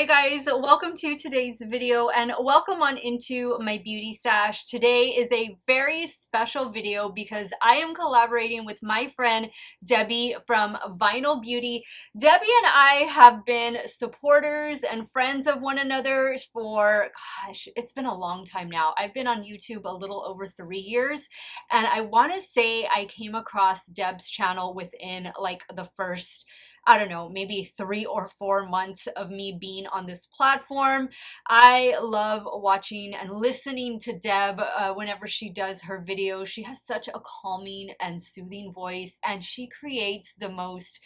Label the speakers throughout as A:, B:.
A: Hey guys, welcome to today's video and welcome on into my beauty stash. Today is a very special video because I am collaborating with my friend Debbie from Vinyl Beauty. Debbie and I have been supporters and friends of one another for, gosh, it's been a long time now. I've been on YouTube a little over 3 years, and I want to say I came across Deb's channel within like the first, I don't know, maybe 3 or 4 months of me being on this platform. I love watching and listening to Deb whenever she does her videos. She has such a calming and soothing voice, and she creates the most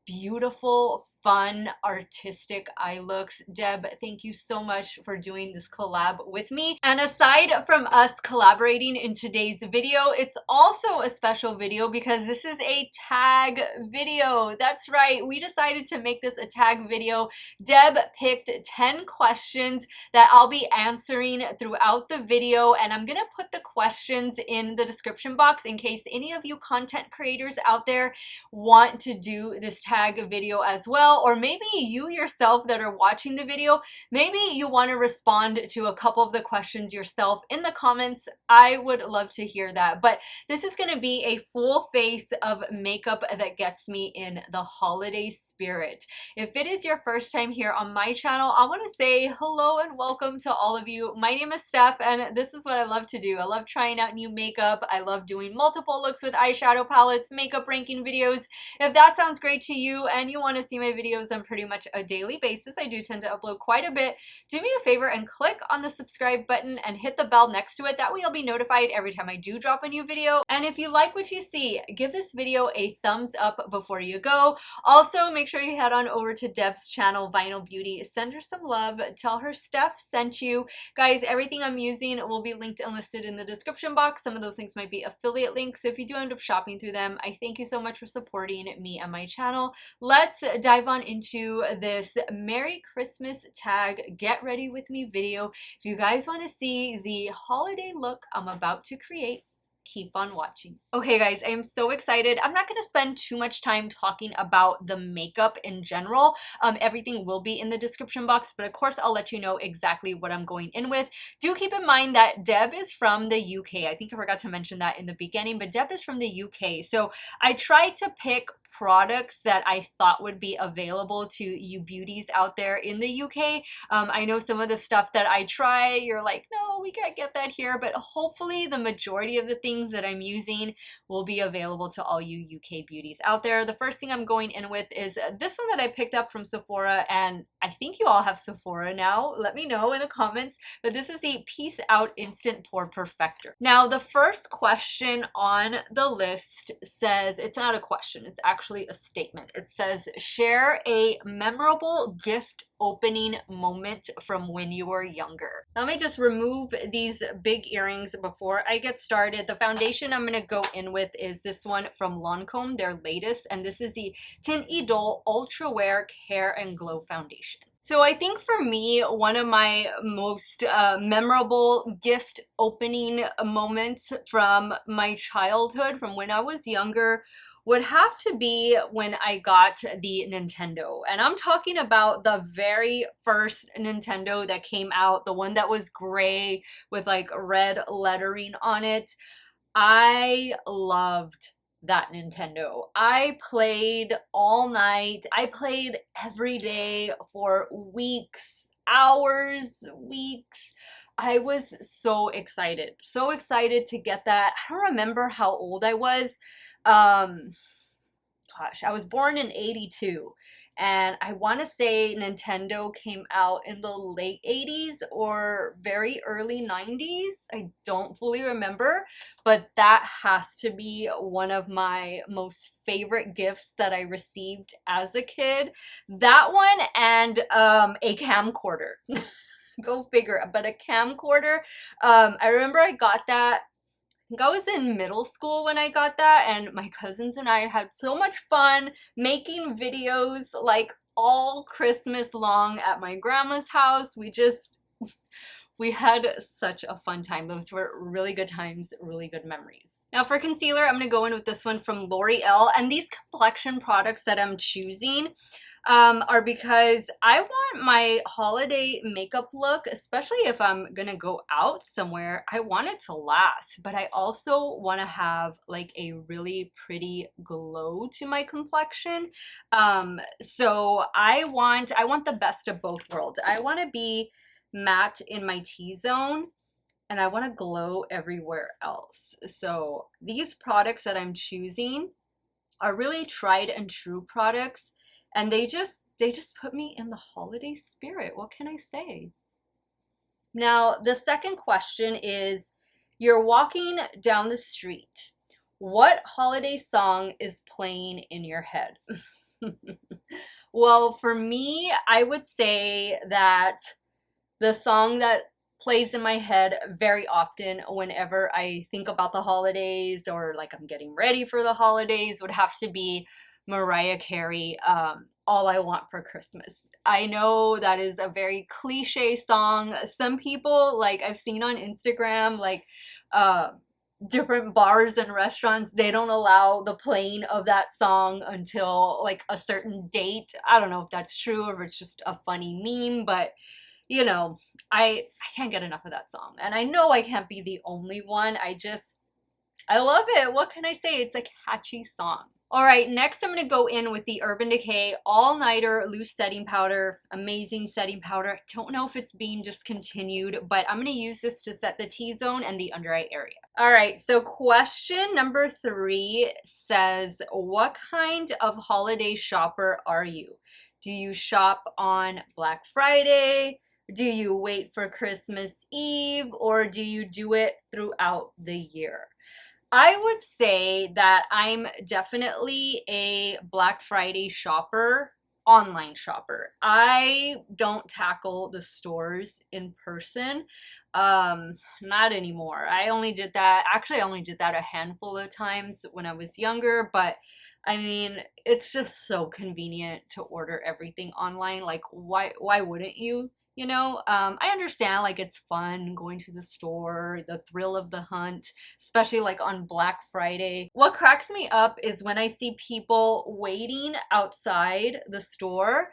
A: beautiful, fun, artistic eye looks. Deb, thank you so much for doing this collab with me. And aside from us collaborating in today's video, it's also a special video because this is a tag video. That's right, we decided to make this a tag video. Deb picked 10 questions that I'll be answering throughout the video, and I'm gonna put the questions in the description box in case any of you content creators out there want to do this tag video as well. Or maybe you yourself that are watching the video, maybe you want to respond to a couple of the questions yourself in the comments. I would love to hear that. But this is going to be a full face of makeup that gets me in the holiday spirit. If it is your first time here on my channel, I want to say hello and welcome to all of you. My name is Steph, and this is what I love to do. I love trying out new makeup. I love doing multiple looks with eyeshadow palettes, makeup ranking videos. If that sounds great to you and you want to see my videos on pretty much a daily basis, I do tend to upload quite a bit, do me a favor and click on the subscribe button and hit the bell next to it. That way you'll be notified every time I do drop a new video. And if you like what you see, give this video a thumbs up before you go. Also, make sure you head on over to Deb's channel, Vinyl Beauty. Send her some love. Tell her Steph sent you. Guys, everything I'm using will be linked and listed in the description box. Some of those links might be affiliate links, so if you do end up shopping through them, I thank you so much for supporting me and my channel. Let's dive on into this Merry Christmas tag get ready with me video. If you guys want to see the holiday look I'm about to create, keep on watching. Okay guys, I am so excited. I'm not going to spend too much time talking about the makeup in general. Everything will be in the description box, but of course I'll let you know exactly what I'm going in with. Do keep in mind that Deb is from the UK. I think I forgot to mention that in the beginning, but Deb is from the UK. So I tried to pick products that I thought would be available to you beauties out there in the UK. I know some of the stuff that I try, you're like, no, we can't get that here, but hopefully the majority of the things that I'm using will be available to all you UK beauties out there. The first thing I'm going in with is this one that I picked up from Sephora, and I think you all have Sephora now. Let me know in the comments, but this is the Peace Out Instant Pore Perfector. Now, the first question on the list says, it's not a question, it's actually a statement. It says, share a memorable gift opening moment from when you were younger. Let me just remove these big earrings before I get started. The foundation I'm going to go in with is this one from Lancome, their latest, and this is the Tint Idole Ultra Wear Care and Glow Foundation. So I think for me, one of my most memorable gift opening moments from my childhood, from when I was younger, would have to be when I got the Nintendo. And I'm talking about the very first Nintendo that came out, the one that was gray with like red lettering on it. I loved that Nintendo. I played all night. I played every day for weeks, hours, weeks. I was so excited to get that. I don't remember how old I was. Gosh, I was born in 82, and I want to say Nintendo came out in the late 80s or very early 90s. I don't fully remember, but that has to be one of my most favorite gifts that I received as a kid. That one and a camcorder. Go figure, but a camcorder. I remember I got that, I think I was in middle school when I got that, and my cousins and I had so much fun making videos like all Christmas long at my grandma's house. We had such a fun time. Those were really good times, really good memories. Now for concealer, I'm going to go in with this one from L'Oreal, and these complexion products that I'm choosing, are because I want my holiday makeup look, especially if I'm gonna go out somewhere, I want it to last, but I also want to have like a really pretty glow to my complexion. So I want the best of both worlds. I want to be matte in my T-zone, and I want to glow everywhere else. So these products that I'm choosing are really tried and true products, and they just put me in the holiday spirit. What can I say? Now, the second question is, you're walking down the street. What holiday song is playing in your head? Well, for me, I would say that the song that plays in my head very often whenever I think about the holidays or like I'm getting ready for the holidays would have to be Mariah Carey, All I Want for Christmas. I know that is a very cliche song. Some people, like I've seen on Instagram, like uh, different bars and restaurants, they don't allow the playing of that song until like a certain date. I don't know if that's true or if it's just a funny meme, but you know, I can't get enough of that song. And I know I can't be the only one. I love it. What can I say? It's a catchy song. All right, next I'm going to go in with the Urban Decay All Nighter Loose Setting Powder. Amazing setting powder. I don't know if it's being discontinued, but I'm going to use this to set the T-zone and the under eye area. All right, so question number 3 says, what kind of holiday shopper are you? Do you shop on Black Friday? Do you wait for Christmas Eve, or do you do it throughout the year? I would say that I'm definitely a Black Friday shopper, online shopper. I don't tackle the stores in person. Not anymore. I only did that, actually I only did that a handful of times when I was younger, but I mean, it's just so convenient to order everything online. Like, why wouldn't you? You know, I understand like it's fun going to the store, the thrill of the hunt, especially like on Black Friday. What cracks me up is when I see people waiting outside the store.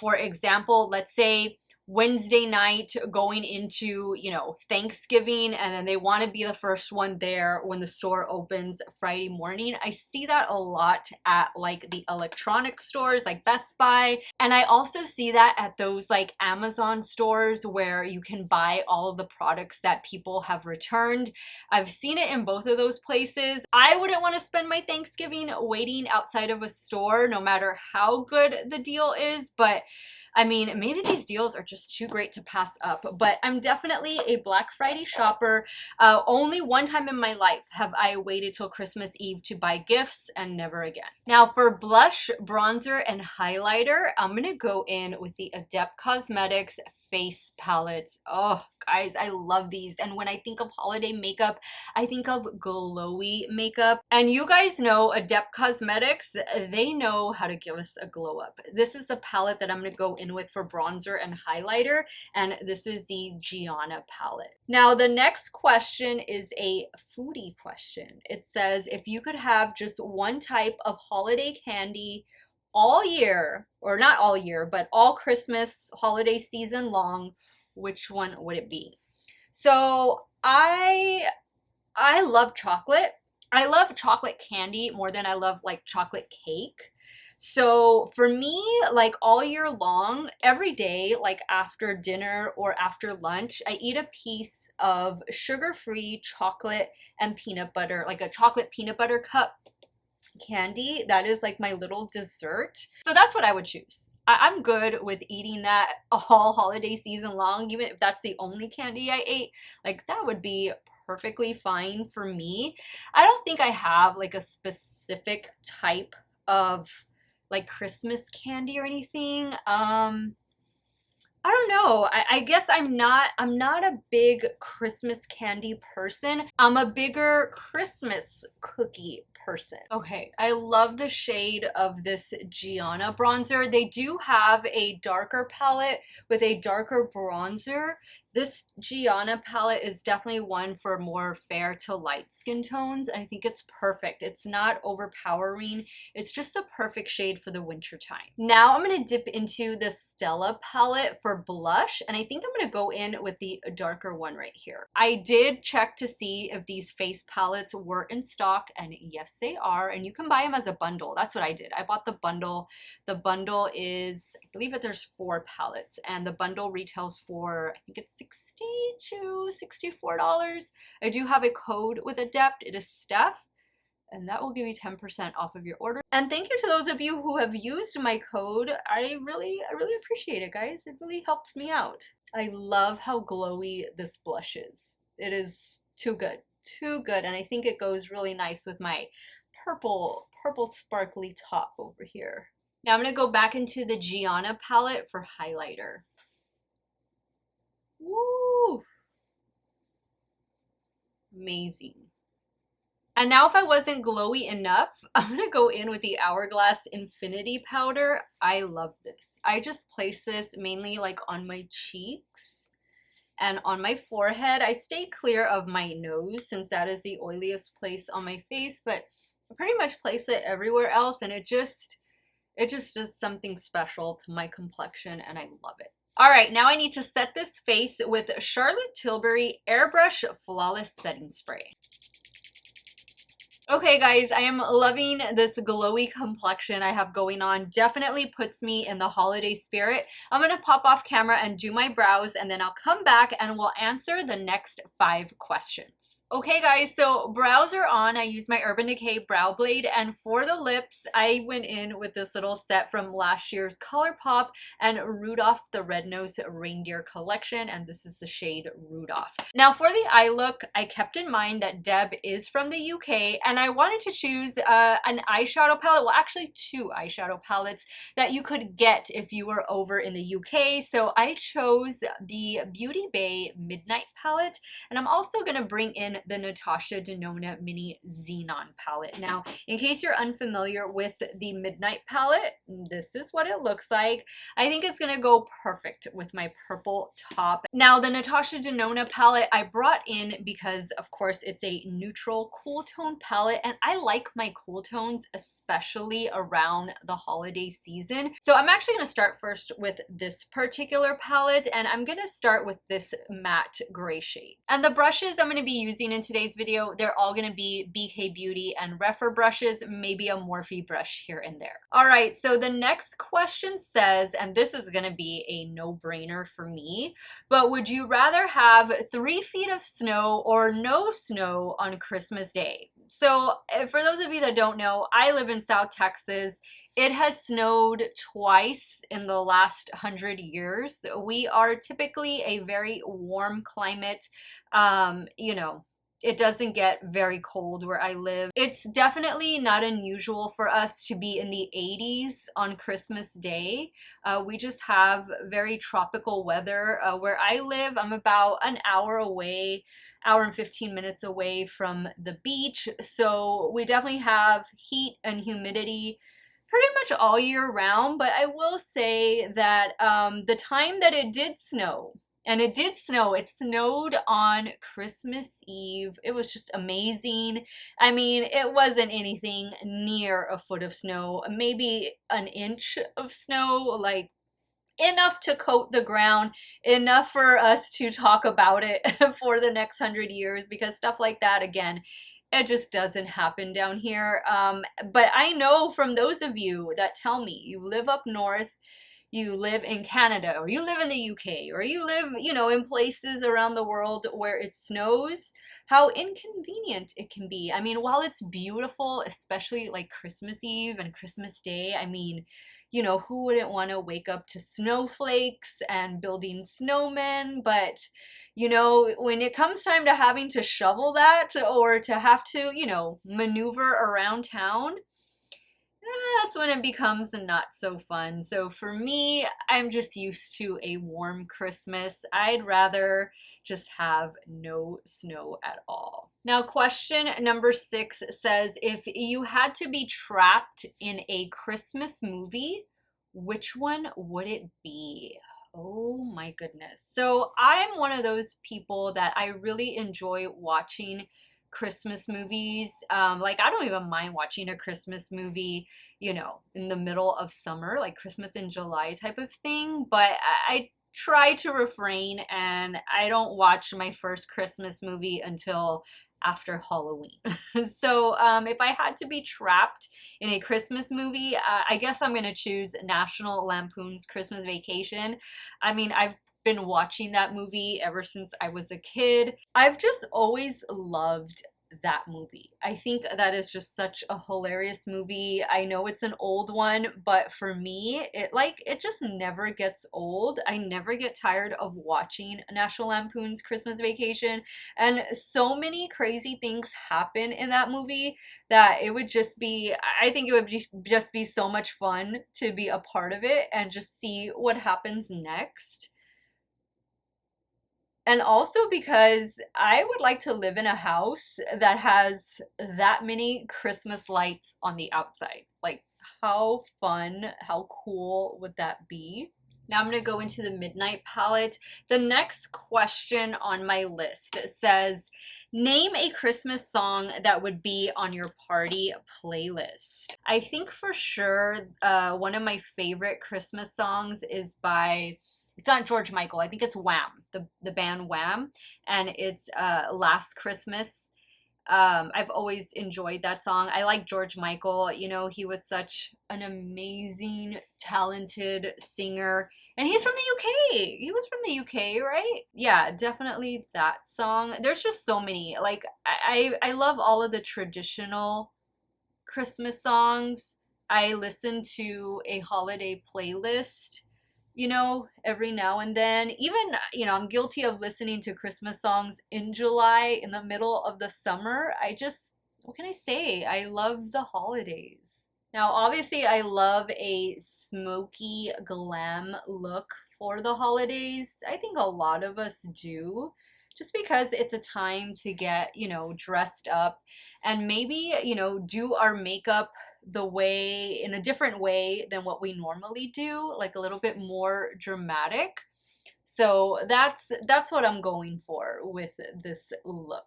A: For example, let's say Wednesday night going into, you know, Thanksgiving, and then they want to be the first one there when the store opens Friday morning. I see that a lot at like the electronic stores like Best Buy, and I also see that at those like Amazon stores where you can buy all of the products that people have returned. I've seen it in both of those places. I wouldn't want to spend my Thanksgiving waiting outside of a store no matter how good the deal is, but I mean, maybe these deals are just too great to pass up, but I'm definitely a Black Friday shopper. Only one time in my life have I waited till Christmas Eve to buy gifts, and never again. Now for blush, bronzer, and highlighter, I'm gonna go in with the Adept Cosmetics face palettes. Oh, guys, I love these. And when I think of holiday makeup, I think of glowy makeup. And you guys know Adept Cosmetics, they know how to give us a glow up. This is the palette that I'm going to go in with for bronzer and highlighter. And this is the Gianna palette. Now, the next question is a foodie question. It says, if you could have just one type of holiday candy all year, or not all year, but all Christmas holiday season long, which one would it be? So I love chocolate. I love chocolate candy more than I love like chocolate cake. So for me, like all year long, every day, like after dinner or after lunch, I eat a piece of sugar-free chocolate and peanut butter, like a chocolate peanut butter cup candy. That is like my little dessert. So that's what I would choose. I'm good with eating that all holiday season long, even if that's the only candy I ate. Like that would be perfectly fine for me. I don't think I have like a specific type of like Christmas candy or anything. I don't know. I guess I'm not a big Christmas candy person. I'm a bigger Christmas cookie person. Okay, I love the shade of this Gianna bronzer. They do have a darker palette with a darker bronzer This Gianna palette is definitely one for more fair to light skin tones. I think it's perfect. It's not overpowering. It's just a perfect shade for the winter time. Now I'm going to dip into the Stella palette for blush, and I think I'm going to go in with the darker one right here. I did check to see if these face palettes were in stock, and yes they are, and you can buy them as a bundle. That's what I did. I bought the bundle. The bundle is, I believe that there's 4 palettes, and the bundle retails for, I think it's $60 to $64. I do have a code with Adept. It is Steff, and that will give you 10% off of your order. And thank you to those of you who have used my code. I really appreciate it, guys. It really helps me out. I love how glowy this blush is. It is too good, and I think it goes really nice with my purple sparkly top over here. Now I'm going to go back into the Gianna palette for highlighter. Woo! Amazing. And now if I wasn't glowy enough, I'm going to go in with the Hourglass Infinity Powder. I love this. I just place this mainly like on my cheeks and on my forehead. I stay clear of my nose since that is the oiliest place on my face, but I pretty much place it everywhere else, and it just does something special to my complexion, and I love it. All right, now I need to set this face with Charlotte Tilbury Airbrush Flawless Setting Spray. Okay guys, I am loving this glowy complexion I have going on. Definitely puts me in the holiday spirit. I'm going to pop off camera and do my brows, and then I'll come back and we'll answer the next 5 questions. Okay guys, so brows are on. I used my Urban Decay brow blade, and for the lips, I went in with this little set from last year's ColourPop and Rudolph the Red-Nosed Reindeer collection, and this is the shade Rudolph. Now for the eye look, I kept in mind that Deb is from the UK, and I wanted to choose an eyeshadow palette, well actually 2 eyeshadow palettes that you could get if you were over in the UK. So I chose the Beauty Bay Midnight palette, and I'm also going to bring in the Natasha Denona Mini Xenon palette. Now, in case you're unfamiliar with the Midnight palette, this is what it looks like. I think it's gonna go perfect with my purple top. Now, the Natasha Denona palette I brought in because, of course, it's a neutral cool tone palette, and I like my cool tones, especially around the holiday season. So I'm actually gonna start first with this particular palette, and I'm gonna start with this matte gray shade. And the brushes I'm gonna be using in today's video, they're all going to be BK Beauty and Refer brushes, maybe a Morphe brush here and there. All right, so the next question says, and this is going to be a no-brainer for me, but would you rather have 3 feet of snow or no snow on Christmas Day? So for those of you that don't know, I live in South Texas. It has snowed twice in the last 100 years. We are typically a very warm climate. You know, it doesn't get very cold where I live. It's definitely not unusual for us to be in the 80s on Christmas Day. We just have very tropical weather. Where I live, I'm about an hour away, hour and 15 minutes away from the beach. So we definitely have heat and humidity pretty much all year round. But I will say that the time that it did snow, and it did snow. It snowed on Christmas Eve. It was just amazing. I mean, it wasn't anything near a foot of snow, maybe an inch of snow, like enough to coat the ground, enough for us to talk about it for the next 100 years, because stuff like that, again, it just doesn't happen down here. But I know from those of you that tell me you live up north, you live in Canada, or you live in the UK, or you live, you know, in places around the world where it snows, how inconvenient it can be. I mean, while it's beautiful, especially like Christmas Eve and Christmas Day, I mean, you know, who wouldn't want to wake up to snowflakes and building snowmen? But, you know, when it comes time to having to shovel that, or to have to, you know, maneuver around town, that's when it becomes not so fun. So for me, I'm just used to a warm Christmas. I'd rather just have no snow at all. Now, question number 6 says, if you had to be trapped in a Christmas movie, which one would it be? Oh my goodness. So I'm one of those people that I really enjoy watching Christmas movies. Like I don't even mind watching a Christmas movie, in the middle of summer, like Christmas in July type of thing. But I try to refrain and I don't watch my first Christmas movie until after Halloween. So if I had to be trapped in a Christmas movie, I guess I'm gonna choose National Lampoon's Christmas Vacation. I mean, I've been watching that movie ever since I was a kid. I've just always loved that movie. I think that is just such a hilarious movie. I know it's an old one, but for me, it just never gets old. I never get tired of watching National Lampoon's Christmas Vacation, and so many crazy things happen in that movie that it would just be, I think it would just be so much fun to be a part of it and just see what happens next. And also because I would like to live in a house that has that many Christmas lights on the outside. Like, how fun, how cool would that be? Now I'm going to go into the Midnight Palette. The next question on my list says, name a Christmas song that would be on your party playlist. I think for sure one of my favorite Christmas songs is by, it's not George Michael, I think it's Wham, the band Wham, and it's Last Christmas. I've always enjoyed that song. I like George Michael. He was such an amazing, talented singer. And he's from the UK. He was from the UK, right? Yeah, definitely that song. There's just so many. Like, I love all of the traditional Christmas songs. I listen to a holiday playlist every now and then. Even, I'm guilty of listening to Christmas songs in July in the middle of the summer. What can I say? I love the holidays. Now, obviously, I love a smoky glam look for the holidays. I think a lot of us do. Just because it's a time to get, dressed up and maybe, do our makeup in a different way than what we normally do, like a little bit more dramatic. So that's what I'm going for with this look.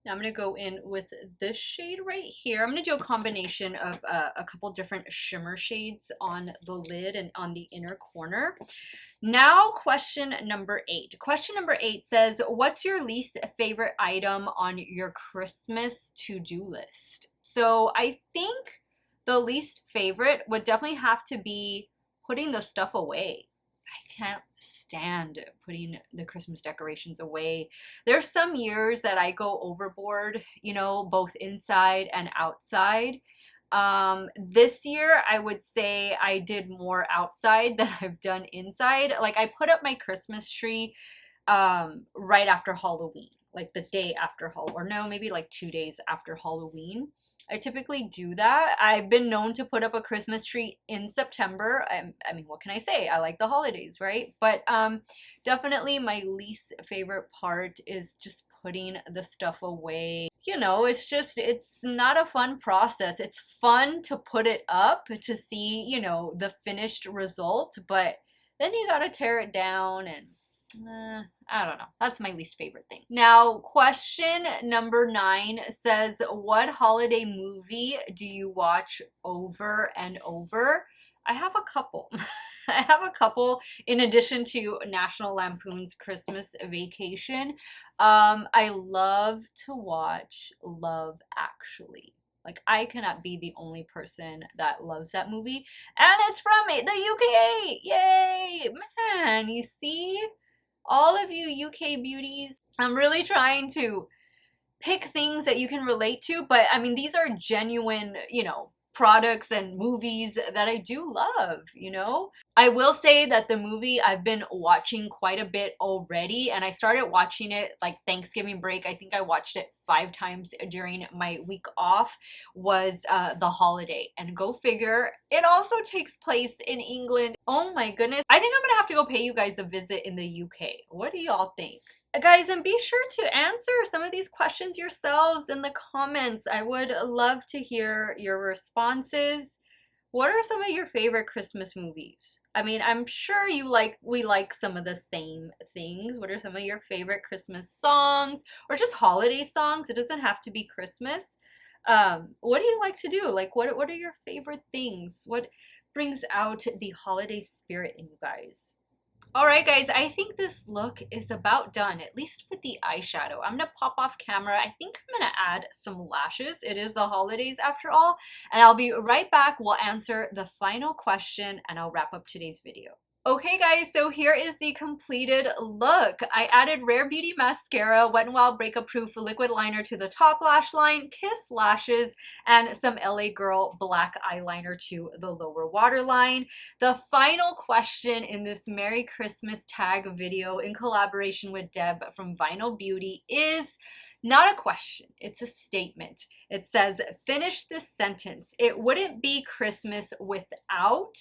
A: Now I'm going to go in with this shade right here. I'm going to do a combination of a couple different shimmer shades on the lid and on the inner corner. Now, question number 8. Question number 8 says, what's your least favorite item on your Christmas to-do list? So I think the least favorite would definitely have to be putting the stuff away. I can't stand putting the Christmas decorations away. There's some years that I go overboard, both inside and outside. This year I would say I did more outside than I've done inside. Like I put up my Christmas tree right after Halloween, like the day after Halloween, or no, maybe like 2 days after Halloween. I typically do that. I've been known to put up a Christmas tree in September. I mean, what can I say? I like the holidays, right? But definitely my least favorite part is just putting the stuff away. It's not a fun process. It's fun to put it up to see, the finished result, but then you gotta tear it down and I don't know. That's my least favorite thing. Now, question number 9 says, what holiday movie do you watch over and over? I have a couple. I have a couple in addition to National Lampoon's Christmas Vacation. I love to watch Love Actually. Like, I cannot be the only person that loves that movie. And it's from the UK. Yay! Man, you see? All of you UK beauties, I'm really trying to pick things that you can relate to, but I mean, these are genuine, products and movies that I do love, I will say that the movie I've been watching quite a bit already, and I started watching it like Thanksgiving break. I think I watched it 5 times during my week off, was The Holiday. And go figure, it also takes place in England. Oh my goodness. I think I'm gonna have to go pay you guys a visit in the UK. What do y'all think? Guys, and be sure to answer some of these questions yourselves in the comments. I would love to hear your responses. What are some of your favorite Christmas movies? I mean, I'm sure we like some of the same things. What are some of your favorite Christmas songs or just holiday songs? It doesn't have to be Christmas. What do you like to do? Like what are your favorite things? What brings out the holiday spirit in you guys? All right, guys, I think this look is about done, at least with the eyeshadow. I'm gonna pop off camera. I think I'm gonna add some lashes. It is the holidays after all, and I'll be right back. We'll answer the final question and I'll wrap up today's video. Okay guys, so here is the completed look. I added Rare Beauty mascara, Wet n Wild Breakup Proof liquid liner to the top lash line, Kiss lashes, and some LA Girl black eyeliner to the lower waterline. The final question in this Merry Christmas tag video in collaboration with Deb from Vinyl Beauty is not a question, it's a statement. It says, finish this sentence. It wouldn't be Christmas without.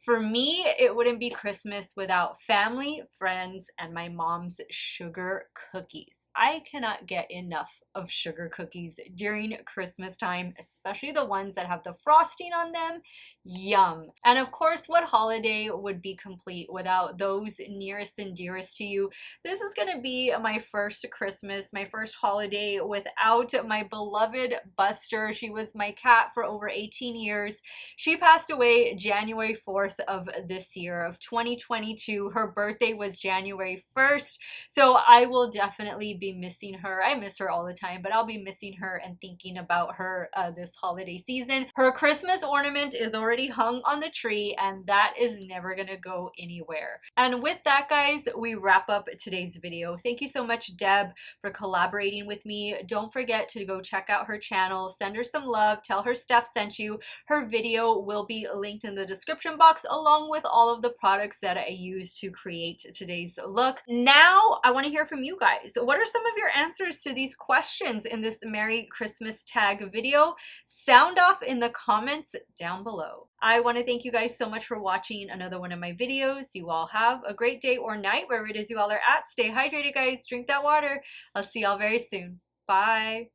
A: For me, it wouldn't be Christmas without family, friends, and my mom's sugar cookies. I cannot get enough of sugar cookies during Christmas time, especially the ones that have the frosting on them. Yum. And of course, what holiday would be complete without those nearest and dearest to you? This is gonna be my first Christmas, my first holiday without my beloved Buster. She was my cat for over 18 years. She passed away January 4th of this year of 2022. Her birthday was January 1st. So I will definitely be missing her. I miss her all the time, but I'll be missing her and thinking about her this holiday season. Her Christmas ornament is already hung on the tree, and that is never gonna go anywhere. And with that, guys, we wrap up today's video. Thank you so much, Deb, for collaborating with me. Don't forget to go check out her channel, send her some love, tell her Steff sent you. Her video will be linked in the description box along with all of the products that I used to create today's look. Now, I want to hear from you guys. What are some of your answers to these questions in this Merry Christmas tag video? Sound off in the comments down below. I want to thank you guys so much for watching another one of my videos. You all have a great day or night, wherever it is you all are at. Stay hydrated, guys. Drink that water. I'll see y'all very soon. Bye.